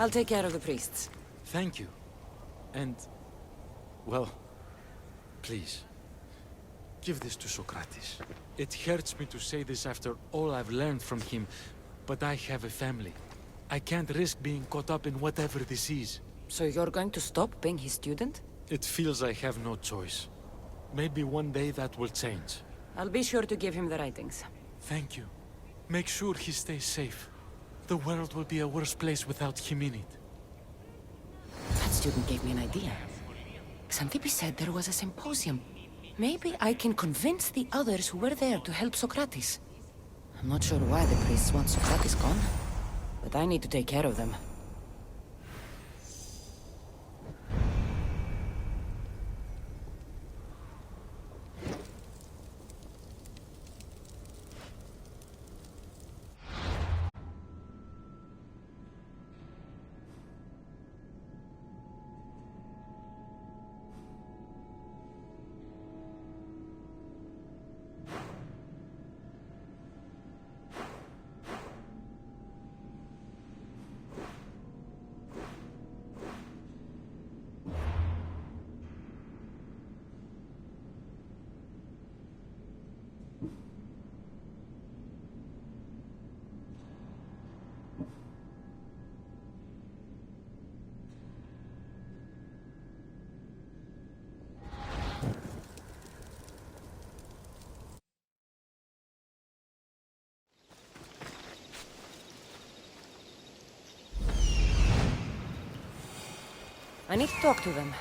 I'll take care of the priests. Thank you. And... well... please. Give this to Socrates. It hurts me to say this after all I've learned from him, but I have a family. I can't risk being caught up in whatever this is. So you're going to stop being his student? It feels I have no choice. Maybe one day that will change. I'll be sure to give him the writings. Thank you. Make sure he stays safe. The world will be a worse place without him in it. That student gave me an idea. Xanthippe said there was a symposium. Maybe I can convince the others who were there to help Socrates. I'm not sure why the priests want Socrates gone, but I need to take care of them. I need to talk to them.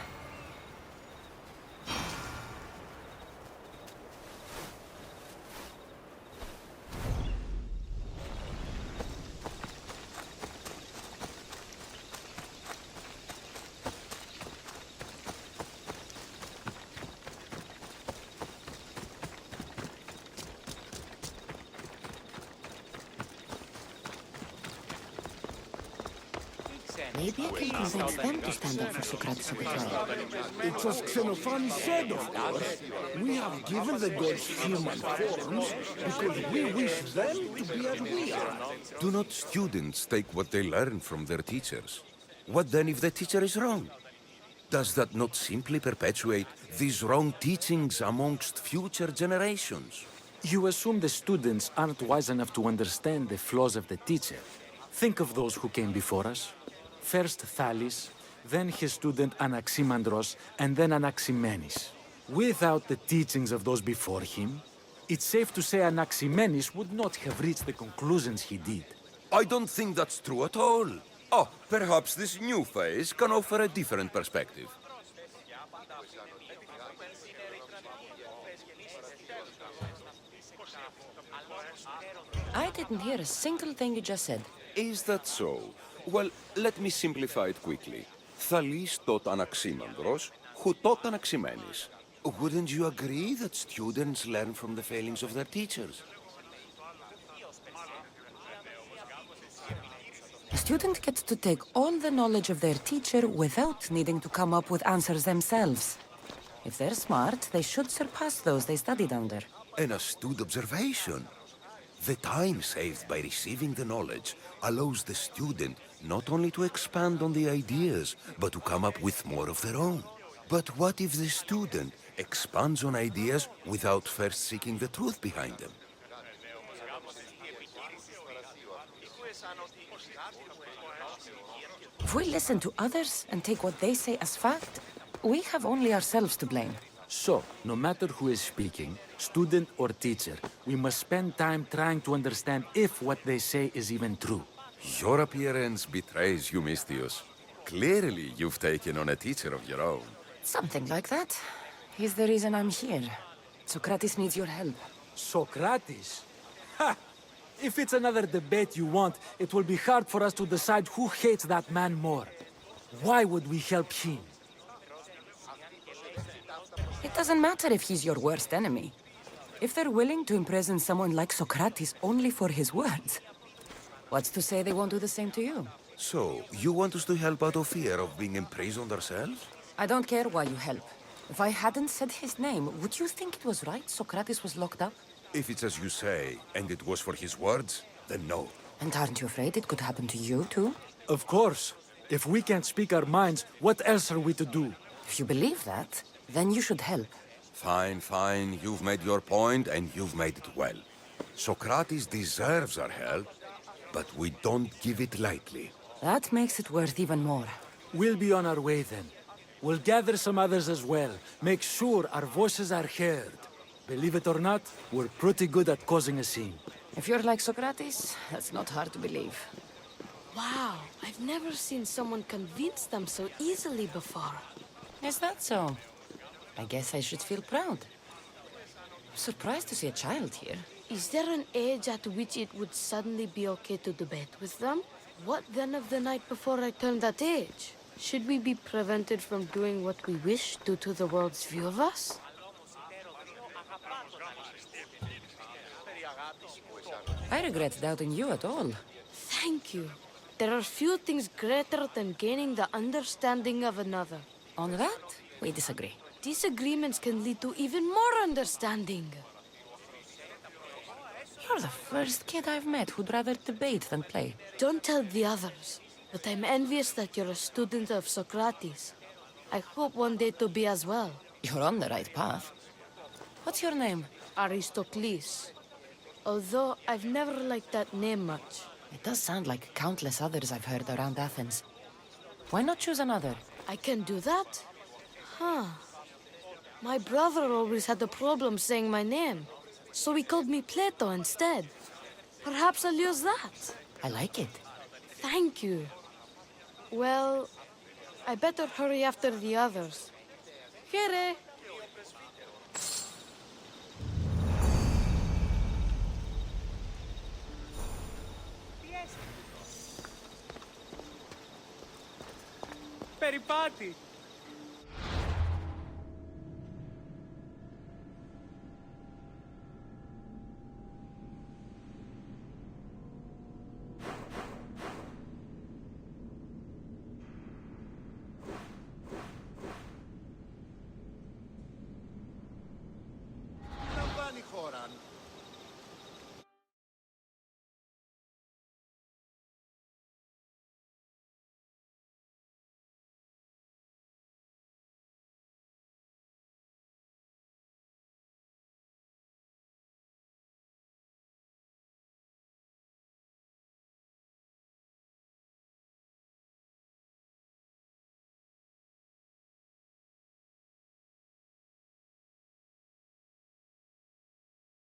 Maybe I can convince them to stand up for Socrates at the trial. It's as Xenophon said, of course. We have given the gods human forms because we wish them to be as we are. Do not students take what they learn from their teachers? What then if the teacher is wrong? Does that not simply perpetuate these wrong teachings amongst future generations? You assume the students aren't wise enough to understand the flaws of the teacher. Think of those who came before us. First Thales, then his student Anaximandros, and then Anaximenes. Without the teachings of those before him, it's safe to say Anaximenes would not have reached the conclusions he did. I don't think that's true at all. Oh, perhaps this new phase can offer a different perspective. I didn't hear a single thing you just said. Is that so? Well, let me simplify it quickly. Thales taught Anaximandros, who taught Anaximenes. Wouldn't you agree that students learn from the failings of their teachers? A student gets to take all the knowledge of their teacher without needing to come up with answers themselves. If they're smart, they should surpass those they studied under. An astute observation. The time saved by receiving the knowledge allows the student not only to expand on the ideas, but to come up with more of their own. But what if the student expands on ideas without first seeking the truth behind them? If we listen to others and take what they say as fact, we have only ourselves to blame. So, no matter who is speaking, student or teacher, we must spend time trying to understand if what they say is even true. Your appearance betrays you, Mystios. Clearly, you've taken on a teacher of your own. Something like that. He's the reason I'm here. Socrates needs your help. Socrates? Ha! If it's another debate you want, it will be hard for us to decide who hates that man more. Why would we help him? It doesn't matter if he's your worst enemy. If they're willing to imprison someone like Socrates only for his words, what's to say they won't do the same to you? So, you want us to help out of fear of being imprisoned ourselves? I don't care why you help. If I hadn't said his name, would you think it was right Socrates was locked up? If it's as you say, and it was for his words, then no. And aren't you afraid it could happen to you, too? Of course. If we can't speak our minds, what else are we to do? If you believe that, then you should help. Fine, fine. You've made your point, and you've made it well. Socrates deserves our help, but we don't give it lightly. That makes it worth even more. We'll be on our way then. We'll gather some others as well. Make sure our voices are heard. Believe it or not, we're pretty good at causing a scene. If you're like Socrates, that's not hard to believe. Wow, I've never seen someone convince them so easily before. Is that so? I guess I should feel proud. I'm surprised to see a child here. Is there an age at which it would suddenly be okay to debate with them? What then of the night before I turned that age? Should we be prevented from doing what we wish due to the world's view of us? I regret doubting you at all. Thank you. There are few things greater than gaining the understanding of another. On that, we disagree. Disagreements can lead to even more understanding. You're the first kid I've met who'd rather debate than play. Don't tell the others, but I'm envious that you're a student of Socrates. I hope one day to be as well. You're on the right path. What's your name? Aristocles. Although I've never liked that name much. It does sound like countless others I've heard around Athens. Why not choose another? I can do that? Huh. My brother always had a problem saying my name, so he called me Plato instead. Perhaps I'll use that. I like it. Thank you. Well, I better hurry after the others. Here. Περιπάτη! Λαμβάνει χώρα